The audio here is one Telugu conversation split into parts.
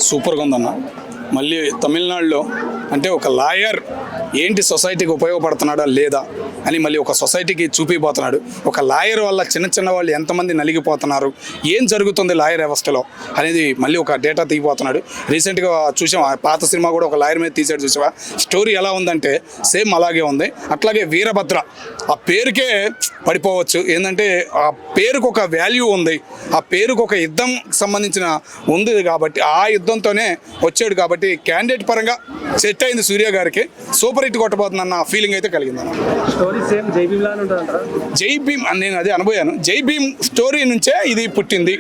సూపర్గా ఉందన్న. మళ్ళీ తమిళనాడులో అంటే ఒక లాయర్ ఏంటి సొసైటీకి ఉపయోగపడుతున్నాడా లేదా అని మళ్ళీ ఒక సొసైటీకి చూపిపోతున్నాడు. ఒక లాయర్ వల్ల చిన్న చిన్న వాళ్ళు ఎంతమంది నలిగిపోతున్నారు, ఏం జరుగుతుంది లాయర్ వ్యవస్థలో అనేది మళ్ళీ ఒక డేటా తీయబోతున్నాడు. రీసెంట్గా చూసాం, పాత సినిమా కూడా ఒక లాయర్ మీద తీసాడు, చూసావా? స్టోరీ ఎలా ఉందంటే సేమ్ అలాగే ఉంది. అట్లాగే వీరభద్ర ఆ పేరుకే పడిపోవచ్చు. ఏంటంటే ఆ పేరుకు ఒక వాల్యూ ఉంది, ఆ పేరుకు ఒక యుద్ధం సంబంధించిన ఉంది కాబట్టి ఆ యుద్ధంతోనే వచ్చాడు కాబట్టి క్యాండిడేట్ పరంగా సెట్ అయింది సూర్య గారికి. సూపర్ హిట్ కొట్టబోతుందన్న ఫీలింగ్ అయితే కలిగింది. జై భీమ్ అని నేను అదే అనుభవాను. జై భీమ్ స్టోరీ నుంచే ఇది పుట్టింది.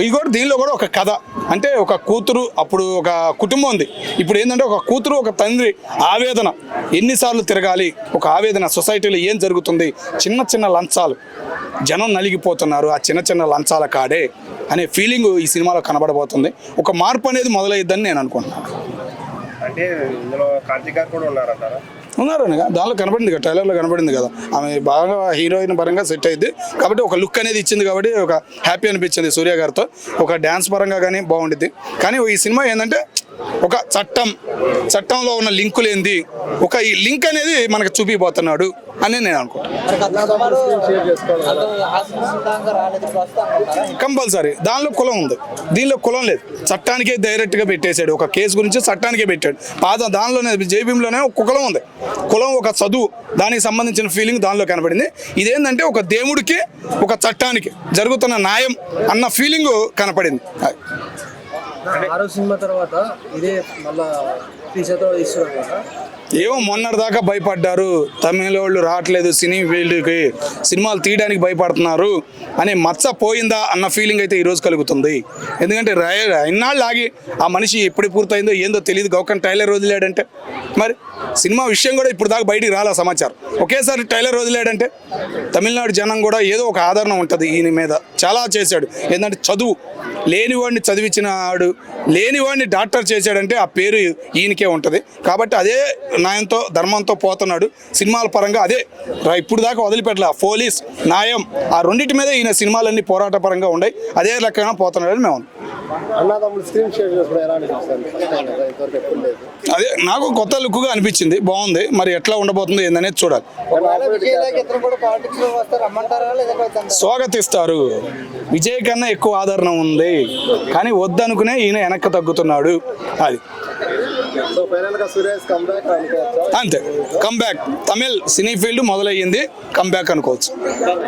ఇది కూడా దీనిలో కూడా ఒక కథ, అంటే ఒక కూతురు, అప్పుడు ఒక కుటుంబం ఉంది, ఇప్పుడు ఏంటంటే ఒక కూతురు ఒక తండ్రి ఆవేదన, ఎన్నిసార్లు తిరగాలి, ఒక ఆవేదన, సొసైటీలో ఏం జరుగుతుంది, చిన్న చిన్న లంచాలు, జనం నలిగిపోతున్నారు ఆ చిన్న చిన్న లంచాల కాడే అనే ఫీలింగ్ ఈ సినిమాలో కనబడబోతుంది. ఒక మార్పు అనేది మొదలయ్యిద్దని నేను అనుకుంటున్నాను. అంటే ఇందులో కార్తీక్ గారు కూడా ఉన్నారంటారా? ఉన్నారనగా దానిలో కనబడింది కదా, ట్రైలర్లో కనబడింది కదా. ఆమె బాగా హీరోయిన్ పరంగా సెట్ అయింది కాబట్టి ఒక లుక్ అనేది ఇచ్చింది కాబట్టి ఒక హ్యాపీ అనిపించింది సూర్య గారితో. ఒక డ్యాన్స్ పరంగా కానీ బాగుండిద్ది. కానీ ఈ సినిమా ఏంటంటే ఒక చట్టంలో ఉన్న లింకులు ఏంది, ఒక ఈ లింక్ అనేది మనకు చూపిపోతున్నాడు అని నేను అనుకుంటున్నాను. కంపల్సరీ దానిలో కులం ఉంది, దీనిలో కులం లేదు. చట్టానికే డైరెక్ట్గా పెట్టేశాడు, ఒక కేసు గురించి చట్టానికే పెట్టాడు. దానిలోనే జైభీంలోనే ఒక కులం ఉంది, కులం ఒక చదువు, దానికి సంబంధించిన ఫీలింగ్ దానిలో కనబడింది. ఇదేంటంటే ఒక దేవుడికి ఒక చట్టానికి జరుగుతున్న న్యాయం అన్న ఫీలింగ్ కనపడింది. సినిమా తర్వాత ఇదే మళ్ళా ఏమో మొన్నటిదాకా భయపడ్డారు, తమిళ వాళ్ళు రావట్లేదు సినీ ఫీల్డ్కి, సినిమాలు తీయడానికి భయపడుతున్నారు అనే మచ్చ పోయిందా అన్న ఫీలింగ్ అయితే ఈరోజు కలుగుతుంది. ఎందుకంటే ఇన్నాళ్ళు ఆగి ఆ మనిషి ఎప్పుడు పూర్తయిందో ఏందో తెలియదు, గౌకన్ టైలర్ వదిలేడంటే మరి సినిమా విషయం కూడా ఇప్పుడు దాకా బయటికి రాలే సమాచారం. ఒకేసారి టైలర్ వదిలేడంటే తమిళనాడు జనం కూడా ఏదో ఒక ఆదరణ ఉంటుంది ఈయన మీద. చాలా చేశాడు, ఏంటంటే చదువు లేనివాడిని చదివించినాడు, లేనివాడిని డాక్టర్ చేశాడంటే ఆ పేరు ఈయనకే ఉంటుంది. కాబట్టి అదే న్యాయంతో ధర్మంతో పోతున్నాడు సినిమాల పరంగా. అదే ఇప్పుడు దాకా వదిలిపెట్టలే, పోలీస్ న్యాయం ఆ రెండింటి మీద ఈయన సినిమాలన్నీ పోరాట పరంగా ఉన్నాయి, అదే లెక్కన పోతున్నాడని మేము. అదే నాకు కొత్త లుక్గా అనిపించింది, బాగుంది. మరి ఎట్లా ఉండబోతుందో ఏందనేది చూడాలి. స్వాగతిస్తారు, విజయ్ కన్నా ఎక్కువ ఆదరణ ఉంది కానీ వద్దనుకునే ఈయన వెనక్కి తగ్గుతున్నాడు. అది అంతే, కమ్బ్యాక్. తమిళ్ సినీ ఫీల్డ్ మొదలయ్యింది, కమ్బ్యాక్ అనుకోవచ్చు.